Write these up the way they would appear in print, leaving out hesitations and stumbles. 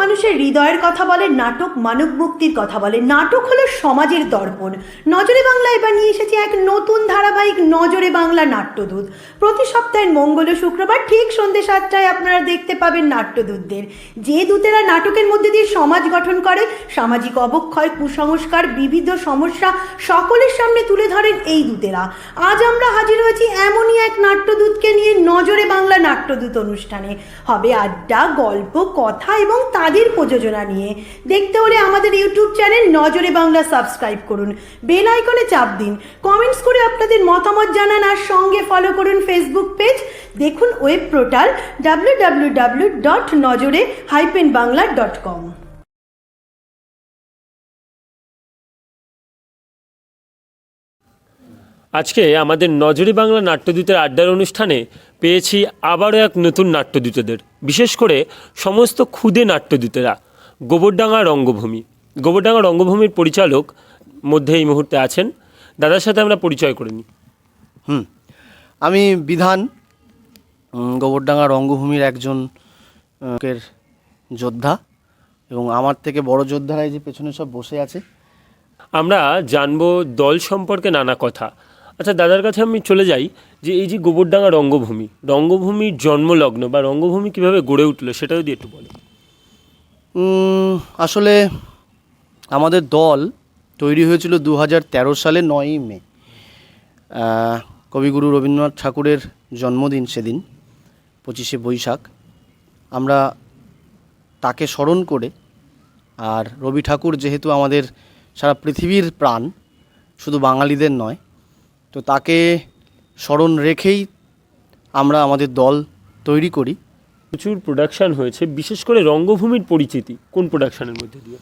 মানুষের হৃদয়ের কথা বলে, নাটক মানব মুক্তির কথা বলে, নাটক হলো সমাজের দর্পণ। নজরে বাংলা এবার নিয়ে এসেছে এক নতুন ধারাবাহিক, নজরে বাংলা নাট্যদূত। প্রতি সপ্তাহের মঙ্গল ও শুক্রবার ঠিক সন্ধ্যে 7টায় আপনারা দেখতে পাবেন নাট্যদূতদের, যে দূতেরা নাটকের মধ্যে দিয়ে সমাজ গঠন করে, সামাজিক অবক্ষয়, কুসংস্কার, বিবিধ সমস্যা সকলের সামনে তুলে ধরেন এই দূতেরা। আজ আমরা হাজির হয়েছি এমনই এক নাট্যদূতকে নিয়ে নজরে বাংলা নাট্যদূত অনুষ্ঠানে। হবে আড্ডা, গল্প, কথা এবং তাদের প্রযোজনা নিয়ে। দেখতে হলে আমাদের ইউটিউব চ্যানেল নজরে বাংলা সাবস্ক্রাইব করুন, বেল আইকনে চাপ দিন, কমেন্টস করে আপনাদের মতামত জানান, আর সঙ্গে ফলো করুন ফেসবুক পেজ, দেখুন ওয়েব পোর্টাল www.nojore-bangla.com। আজকে আমাদের নজরে বাংলা নাট্যদূতের আড্ডার অনুষ্ঠানে পেয়েছি আবারও এক নতুন নাট্যদূতদের, বিশেষ করে সমস্ত ক্ষুদে নাট্যদূতেরা। গোবরডাঙ্গা রঙ্গভূমির পরিচালক মধ্যে এই মুহূর্তে আছেন। দাদার সাথে আমরা পরিচয় করে নিই। আমি বিধান, গোবরডাঙ্গা রঙ্গভূমির একজন যোদ্ধা, এবং আমার থেকে বড় যোদ্ধারা এই যে পেছনে সব বসে আছে। আমরা জানবো দল সম্পর্কে নানা কথা। আচ্ছা, দাদার কাছে আমি চলে যাই যে এই যে গোবরডাঙ্গা রঙ্গভূমির জন্মলগ্ন বা রঙ্গভূমি কীভাবে গড়ে উঠলো সেটা যদি একটু বলো। আসলে আমাদের দল তৈরি হয়েছিল 2013 সালে 9ই মে। কবিগুরু রবীন্দ্রনাথ ঠাকুরের জন্মদিন সেদিন, 25শে বৈশাখ। আমরা তাকে স্মরণ করে, আর রবি ঠাকুর যেহেতু আমাদের সারা পৃথিবীর প্রাণ, শুধু বাঙালিদের নয়, তো তাকে স্মরণ রেখেই আমরা আমাদের দল তৈরি করি। প্রচুর প্রোডাকশান হয়েছে, বিশেষ করে রঙ্গভূমির পরিচিতি কোন প্রোডাকশানের মধ্যে দিয়ে?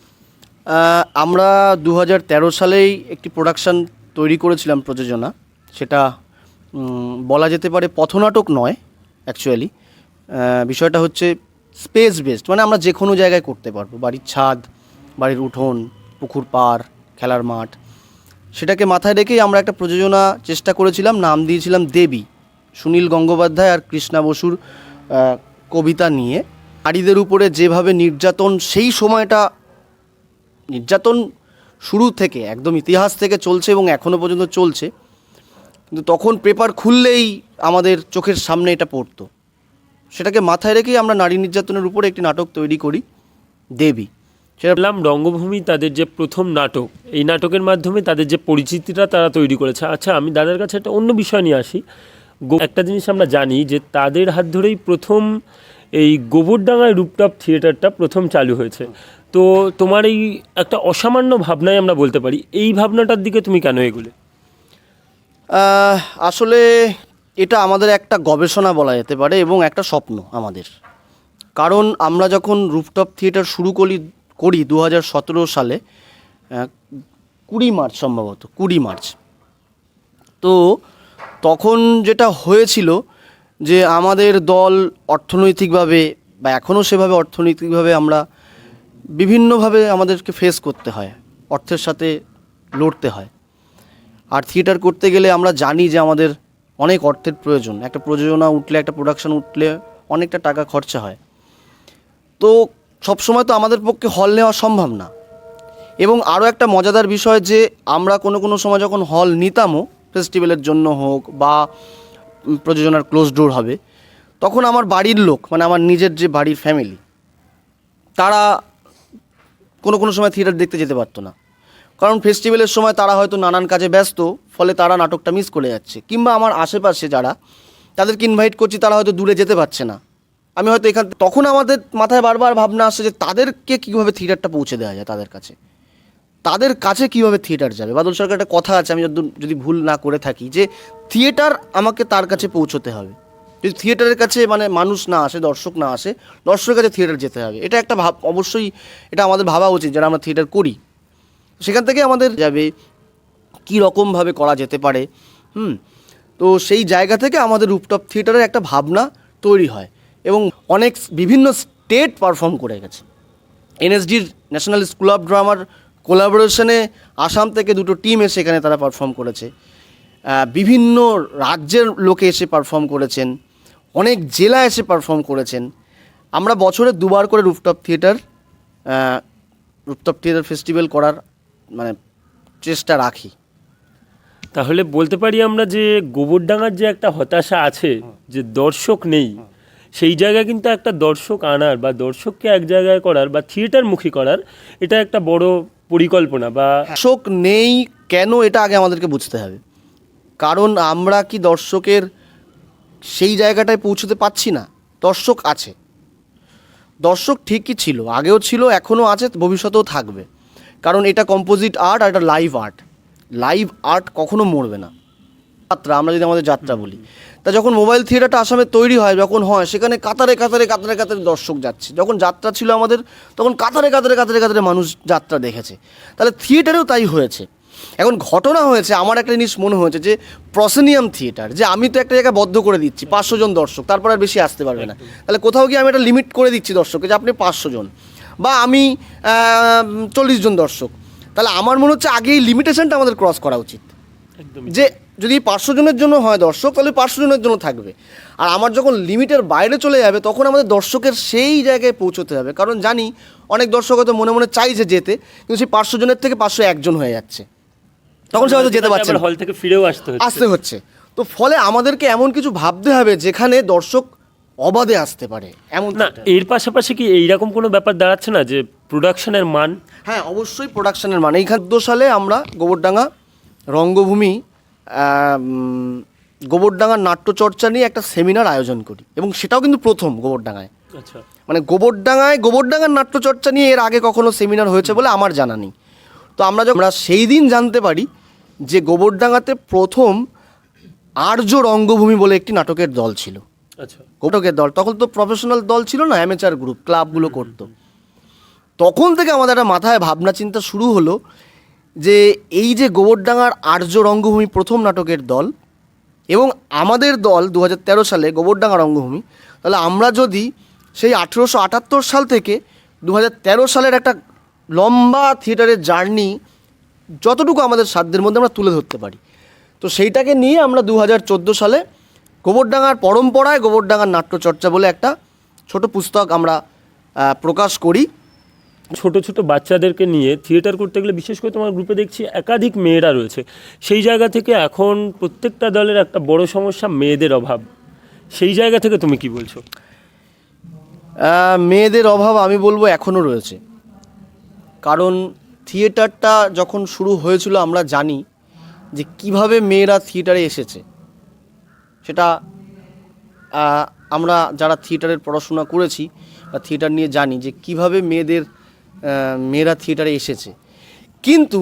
আমরা 2013 সালেই একটি প্রোডাকশান তৈরি করেছিলাম, প্রযোজনা। সেটা বলা যেতে পারে পথনাটক নয়, অ্যাকচুয়ালি বিষয়টা হচ্ছে স্পেস বেসড, মানে আমরা যে কোনো জায়গায় করতে পারবো, বাড়ির ছাদ, বাড়ির উঠোন, পুকুর পাড়, খেলার মাঠ। সেটাকে মাথায় রেখেই আমরা একটা প্রযোজনা চেষ্টা করেছিলাম, নাম দিয়েছিলাম দেবী। সুনীল গঙ্গোপাধ্যায় আর কৃষ্ণা বসুর কবিতা নিয়ে নারীদের উপরে যেভাবে নির্যাতন, সেই সময়টা নির্যাতন শুরু থেকে একদম ইতিহাস থেকে চলছে এবং এখনও পর্যন্ত চলছে, কিন্তু তখন পেপার খুললেই আমাদের চোখের সামনে এটা পড়তো। সেটাকে মাথায় রেখেই আমরা নারী নির্যাতনের উপরে একটি নাটক তৈরি করি, দেবী। সেটা বললাম রঙ্গভূমি তাদের যে প্রথম নাটক, এই নাটকের মাধ্যমে তাদের যে পরিচিতিটা তারা তৈরি করেছে। আচ্ছা, আমি দাদার কাছে একটা অন্য বিষয় নিয়ে আসি। একটা জিনিস আমরা জানি যে তাদের হাত ধরেই প্রথম এই গোবরডাঙ্গায় রুপটপ থিয়েটারটা প্রথম চালু হয়েছে। তো তোমার এই একটা অসামান্য ভাবনাই আমরা বলতে পারি, এই ভাবনাটার দিকে তুমি কেন এগুলে? আসলে এটা আমাদের একটা গবেষণা বলা যেতে পারে এবং একটা স্বপ্ন আমাদের। কারণ আমরা যখন রুপটপ থিয়েটার শুরু করি 2017 সালে, 20 মার্চ, সম্ভবত 20 মার্চ। তো তখন যেটা হয়েছিল যে আমাদের দল অর্থনৈতিকভাবে, বা এখনও সেভাবে অর্থনৈতিকভাবে আমরা বিভিন্নভাবে আমাদেরকে ফেস করতে হয়, অর্থের সাথে লড়তে হয়। আর থিয়েটার করতে গেলে আমরা জানি যে আমাদের অনেক অর্থের প্রয়োজন। একটা প্রযোজনা উঠলে, একটা প্রোডাকশন উঠলে অনেকটা টাকা খরচা হয়। তো সবসময় তো আমাদের পক্ষে হল নেওয়া সম্ভব না। এবং আরও একটা মজাদার বিষয় যে আমরা কোনো সময় যখন হল নিতামও, ফেস্টিভ্যালের জন্য হোক বা প্রযোজনার ক্লোজ ডোর হবে, তখন আমার বাড়ির লোক, মানে আমার নিজের যে বাড়ির ফ্যামিলি, তারা কোনো সময় থিয়েটার দেখতে যেতে পারতো না। কারণ ফেস্টিভ্যালের সময় তারা হয়তো নানান কাজে ব্যস্ত, ফলে তারা নাটকটা মিস করে যাচ্ছে। কিংবা আমার আশেপাশে যারা, তাদেরকে ইনভাইট করছি, তারা হয়তো দূরে যেতে পারছে না, আমি হয়তো তখন আমাদের মাথায় বারবার ভাবনা আসছে যে তাদেরকে কীভাবে থিয়েটারটা পৌঁছে দেওয়া যায়, তাদের কাছে কীভাবে থিয়েটার যাবে। বাদল সরকার একটা কথা আছে, আমি যদি ভুল না করে থাকি, যে থিয়েটার আমাকে তার কাছে পৌঁছতে হবে। যদি থিয়েটারের কাছে মানে মানুষ না আসে, দর্শক না আসে, দর্শকের কাছে থিয়েটার যেতে হবে। এটা একটা অবশ্যই এটা আমাদের ভাবা উচিত যারা আমরা থিয়েটার করি। সেখান থেকে আমাদের যাবে কী রকমভাবে করা যেতে পারে। তো সেই জায়গা থেকে আমাদের রুপটপ থিয়েটারের একটা ভাবনা তৈরি হয় এবং অনেক বিভিন্ন স্টেট পারফর্ম করে গেছে। এনএসডির ন্যাশনাল স্কুল অফ ড্রামার কোলাবোরেশনে আসাম থেকে 2টো টিম এসে এখানে তারা পারফর্ম করেছে। বিভিন্ন রাজ্যের লোকে এসে পারফর্ম করেছেন, অনেক জেলা এসে পারফর্ম করেছেন। আমরা বছরে 2বার করে rooftop theatre rooftop theatre festival করার মানে চেষ্টা রাখি। তাহলে বলতে পারি আমরা যে গোবরডাঙ্গার যে একটা হতাশা আছে যে দর্শক নেই, সেই জায়গায় কিন্তু একটা দর্শক আনার বা দর্শককে এক জায়গায় করার বা থিয়েটারমুখী করার এটা একটা বড় পরিকল্পনা বা দর্শক নেই কেন এটা আগে আমাদেরকে বুঝতে হবে। কারণ আমরা কি দর্শকের সেই জায়গাটায় পৌঁছতে পারছি না? দর্শক আছে, দর্শক ঠিকই ছিল, আগেও ছিল, এখনও আছে, ভবিষ্যতেও থাকবে। কারণ এটা কম্পোজিট আর্ট আর এটা লাইভ আর্ট। লাইভ আর্ট কখনো মরবে না। যাত্রা, আমরা যদি আমাদের যাত্রা বলি, তা যখন মোবাইল থিয়েটারটা আসামে তৈরি হয়, যখন হয় সেখানে কাতারে কাতারে কাতারে কাতারে দর্শক যাচ্ছে। যখন যাত্রা ছিল আমাদের, তখন কাতারে কাতারে কাতারে কাতারে মানুষ যাত্রা দেখেছে। তাহলে থিয়েটারেও তাই হয়েছে। এখন ঘটনা হয়েছে, আমার একটা জিনিস মনে হয়েছে যে প্রসেনিয়াম থিয়েটার, যে আমি তো একটা জায়গায় বদ্ধ করে দিচ্ছি 500 জন দর্শক, তারপর আর বেশি আসতে পারবে না। তাহলে কোথাও গিয়ে আমি একটা লিমিট করে দিচ্ছি দর্শককে যে আপনি 500 জন বা আমি 40 জন দর্শক। তাহলে আমার মনে হচ্ছে আগে এই লিমিটেশনটা আমাদের ক্রস করা উচিত, একদম যে যদি 500 জনের জন্য হয় দর্শক, তাহলে 500 জনের জন্য থাকবে। আর আমার যখন লিমিটের বাইরে চলে যাবে, তখন আমাদের দর্শকের সেই জায়গায় পৌঁছতে হবে। কারণ জানি অনেক দর্শক হয়তো মনে মনে চাইছে যেতে, কিন্তু সেই 500 জনের থেকে 501 জন হয়ে যাচ্ছে, তখন সে হয়তো যেতে পারছে না, হল থেকে ফিরেও আসতে হচ্ছে। তো ফলে আমাদেরকে এমন কিছু ভাবতে হবে যেখানে দর্শক অবাধে আসতে পারে এমন না। এর পাশাপাশি কি এইরকম কোনো ব্যাপার দাঁড়াচ্ছে না যে প্রোডাকশনের মান? হ্যাঁ, অবশ্যই প্রোডাকশনের মান। এই 2014 সালে আমরা গোবরডাঙ্গা রঙ্গভূমি গোবরডাঙ্গার নাট্যচর্চা নিয়ে একটা সেমিনার আয়োজন করি, এবং সেটাও কিন্তু প্রথম গোবরডাঙ্গায়। আচ্ছা, মানে গোবরডাঙ্গার নাট্যচর্চা নিয়ে এর আগে কখনো সেমিনার হয়েছে বলে আমার জানা নেই। তো আমরা সেই দিন জানতে পারি যে গোবরডাঙ্গাতে প্রথম আর্য রঙ্গভূমি বলে একটি নাটকের দল ছিল। আচ্ছা, নাটকের দল, তখন তো প্রফেশনাল দল ছিল না, অ্যামেচার গ্রুপ, ক্লাবগুলো করতো। তখন থেকে আমাদের একটা মাথায় ভাবনা চিন্তা শুরু হলো যে এই যে গোবরডাঙ্গার আর্য রঙ্গভূমি প্রথম নাটকের দল এবং আমাদের দল 2013 সালে গোবরডাঙ্গা রঙ্গভূমি, তাহলে আমরা যদি সেই 1878 সাল থেকে 2013 সালের একটা লম্বা থিয়েটারের জার্নি যতটুকু আমাদের সাধ্যের মধ্যে আমরা তুলে ধরতে পারি, তো সেইটাকে নিয়ে আমরা 2014 সালে গোবরডাঙ্গার পরম্পরায় গোবরডাঙ্গার নাট্যচর্চা বলে একটা ছোট পুস্তক আমরা প্রকাশ করি। ছোট ছোট বাচ্চাদেরকে নিয়ে থিয়েটার করতে গেলে, বিশেষ করে তোমার গ্রুপে দেখছি একাধিক মেয়েরা রয়েছে, সেই জায়গা থেকে এখন প্রত্যেকটা দলের একটা বড় সমস্যা মেয়েদের অভাব। সেই জায়গা থেকে তুমি কি বলছো? মেয়েদের অভাব আমি বলবো এখনও রয়েছে। কারণ থিয়েটারটা যখন শুরু হয়েছিল আমরা জানি যে কিভাবে মেয়েরা থিয়েটারে এসেছে। সেটা আমরা যারা থিয়েটারের পড়াশোনা করেছি বা থিয়েটার নিয়ে জানি যে কিভাবে মেয়েরা থিয়েটারে এসেছে। কিন্তু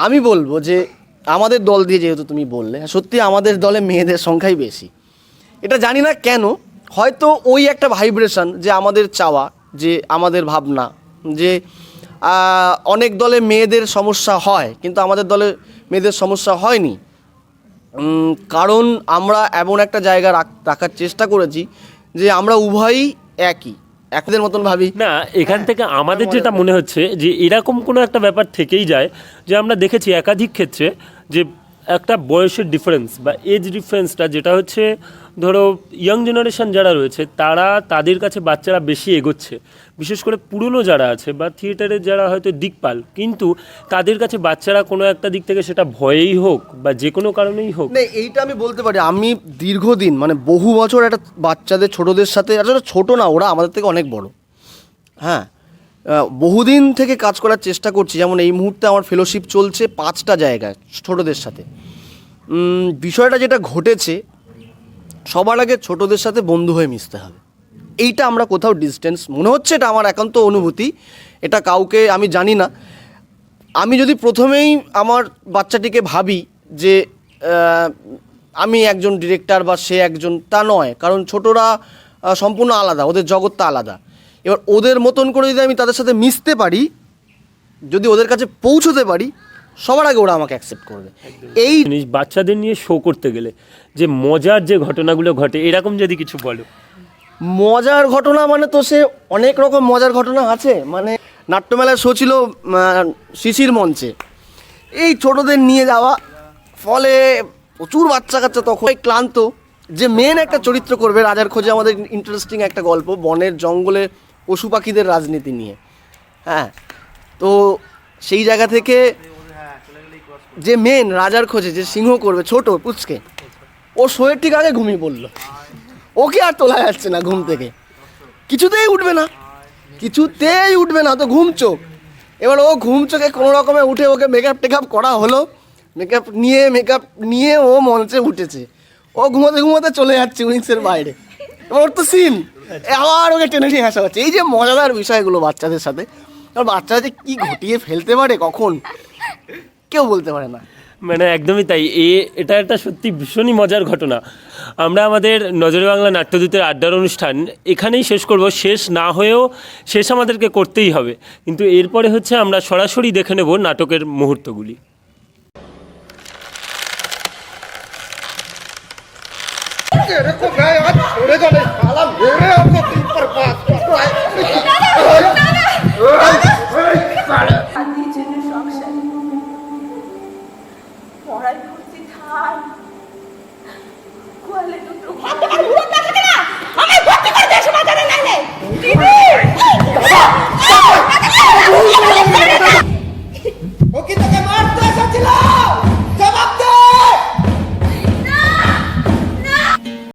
আমি বলবো যে আমাদের দল দিয়ে, যেহেতু তুমি বললে, সত্যি আমাদের দলে মেয়েদের সংখ্যাই বেশি। এটা জানি না কেন, হয়তো ওই একটা ভাইব্রেশন, যে আমাদের চাওয়া, যে আমাদের ভাবনা যে অনেক দলে মেয়েদের সমস্যা হয়, কিন্তু আমাদের দলে মেয়েদের সমস্যা হয়নি। কারণ আমরা এমন একটা জায়গা রাখার চেষ্টা করেছি যে আমরা উভয়ই একদের মতন ভাবি না। এখান থেকে আমাদের যেটা মনে হচ্ছে যে এরকম কোনো একটা ব্যাপার থেকেই যায়, যে আমরা দেখেছি একাধিক ক্ষেত্রে যে একটা বয়সের ডিফারেন্স বা এজ ডিফারেন্সটা, যেটা হচ্ছে ধরো ইয়াং জেনারেশন যারা রয়েছে তাদের কাছে বাচ্চারা বেশি এগোচ্ছে, বিশেষ করে পুরনো যারা আছে বা থিয়েটারের যারা হয়তো দিকপাল, কিন্তু তাদের কাছে বাচ্চারা কোনো একটা দিক থেকে, সেটা ভয়েই হোক বা যে কোনো কারণেই হোক। না, এইটা আমি বলতে পারি। আমি দীর্ঘদিন, মানে বহু বছর একটা বাচ্চাদের, ছোটদের সাথে, আসলে ছোট না, ওরা আমাদের থেকে অনেক বড়, হ্যাঁ, বহুদিন থেকে কাজ করার চেষ্টা করছি। যেমন এই মুহূর্তে আমার ফেলোশিপ চলছে 5টা জায়গায় ছোটদের সাথে। বিষয়টা যেটা ঘটেছে, সবার আগে ছোটদের সাথে বন্ধু হয়ে মিশতে হবে। এইটা আমরা কোথাও ডিস্টেন্স মনে হচ্ছে, এটা আমার একান্ত অনুভূতি, এটা কাউকে আমি জানি না। আমি যদি প্রথমেই আমার বাচ্চাটিকে ভাবি যে আমি একজন ডিরেক্টর বা সে একজন, তা নয়। কারণ ছোটরা সম্পূর্ণ আলাদা, ওদের জগৎটা আলাদা। এবার ওদের মতন করে যদি আমি তাদের সাথে মিশতে পারি, যদি ওদের কাছে পৌঁছতে পারি, সবার আগে ওরা আমাকে অ্যাকসেপ্ট করবে। এই জিনিস বাচ্চাদের নিয়ে শো করতে গেলে যে মজার যে ঘটনাগুলো ঘটে, এরকম যদি কিছু বলো। মজার ঘটনা মানে তো সে অনেক রকম মজার ঘটনা আছে। মানে নাট্যমেলার শো ছিল শিশির মঞ্চে, এই ছোটদের নিয়ে যাওয়া, ফলে প্রচুর বাচ্চা কাচ্চা তখন ক্লান্ত। যে মেন একটা চরিত্র করবে রাজার খোঁজে, আমাদের ইন্টারেস্টিং একটা গল্প, বনের জঙ্গলে পশু পাখিদের রাজনীতি নিয়ে। হ্যাঁ, তো সেই জায়গা থেকে যে মেন রাজার খোঁজে যে সিংহ করবে ছোট পুচকে, ও শোয়ের ঠিক আগে ঘুমিয়ে পড়লো। ওকে আর তোলা যাচ্ছে না ঘুম থেকে, কিছুতেই উঠবে না, কিছুতেই উঠবে না, তো ঘুম চোখ। এবার ও ঘুম চোখে কোনো রকমে উঠে ওকে মেকআপ টেকআপ করা হলো, মেকআপ নিয়ে ও মঞ্চে উঠেছে। ও ঘুমোতে ঘুমোতে চলে যাচ্ছে উইংসের বাইরে। এবার ওর তো সিন, আবার ওকে টেনে নিয়ে আসা হচ্ছে। এই যে মজাদার বিষয়গুলো বাচ্চাদের সাথে, আর বাচ্চারা যে কী ঘটিয়ে ফেলতে পারে কখন কেউ বলতে পারে না। মানে একদমই তাই, এটা একটা সত্যি ভীষণই মজার ঘটনা। আমরা আমাদের নজরে বাংলা নাট্যদূতের আড্ডার অনুষ্ঠান এখানেই শেষ করব, শেষ না হয়েও শেষ আমাদেরকে করতেই হবে, কিন্তু এরপরে হচ্ছে আমরা সরাসরি দেখে নেব নাটকের মুহূর্তগুলি। ও কি তোকে